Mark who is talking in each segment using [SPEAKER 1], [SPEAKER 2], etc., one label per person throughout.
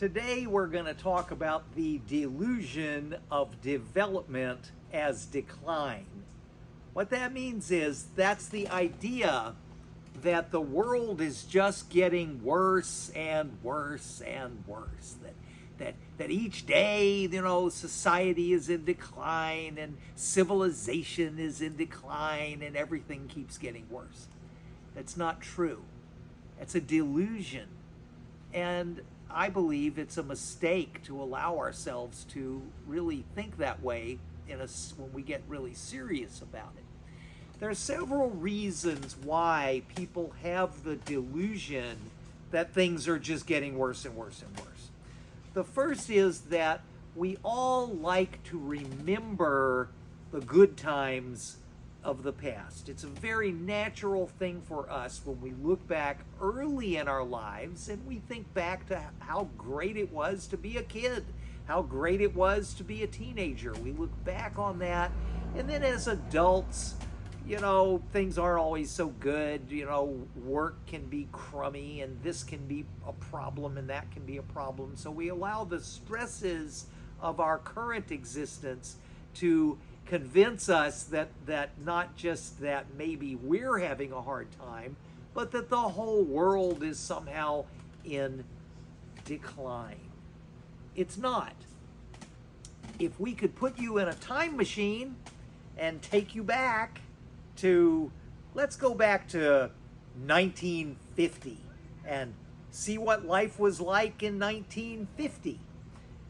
[SPEAKER 1] Today we're going to talk about the delusion of development as decline. What that means is that's the idea that the world is just getting worse and worse and worse. That each day, society is in decline and civilization is in decline and everything keeps getting worse. That's not true. It's a delusion. And I believe it's a mistake to allow ourselves to really think that way when we get really serious about it. There are several reasons why people have the delusion that things are just getting worse and worse and worse. The first is that we all like to remember the good times of the past. It's a very natural thing for us when we look back early in our lives and we think back to how great it was to be a kid, how great it was to be a teenager. We look back on that, and then as adults, things aren't always so good. Work can be crummy, and this can be a problem, and that can be a problem. So we allow the stresses of our current existence to convince us that not just that maybe we're having a hard time, but that the whole world is somehow in decline. It's not. If we could put you in a time machine and take you back to, let's go back to 1950 and see what life was like in 1950.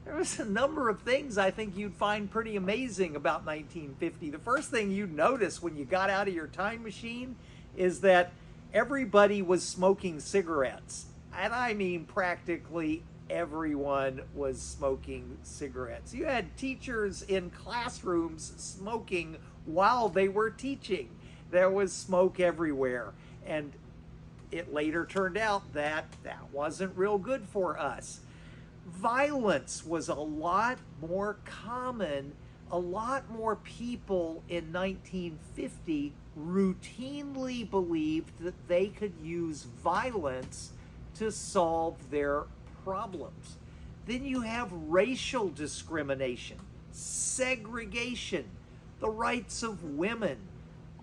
[SPEAKER 1] There was a number of things I think you'd find pretty amazing about 1950. The first thing you'd notice when you got out of your time machine is that everybody was smoking cigarettes. And I mean practically everyone was smoking cigarettes. You had teachers in classrooms smoking while they were teaching. There was smoke everywhere. And it later turned out that wasn't real good for us. Violence was a lot more common. A lot more people in 1950 routinely believed that they could use violence to solve their problems. Then you have racial discrimination, segregation, the rights of women,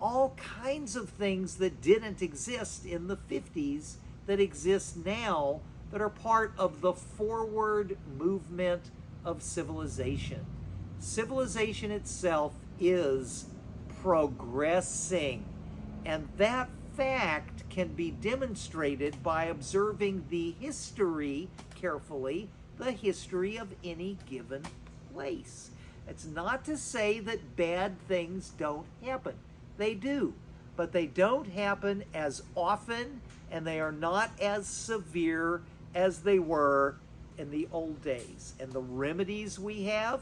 [SPEAKER 1] all kinds of things that didn't exist in the 50s that exist now, that are part of the forward movement of civilization. Civilization itself is progressing, and that fact can be demonstrated by observing the history carefully, the history of any given place. It's not to say that bad things don't happen. They do, but they don't happen as often, and they are not as severe as they were in the old days. And the remedies we have,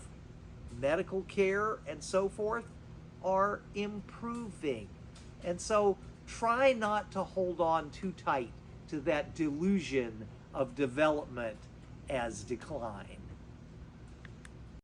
[SPEAKER 1] medical care and so forth, are improving. And so try not to hold on too tight to that delusion of development as decline.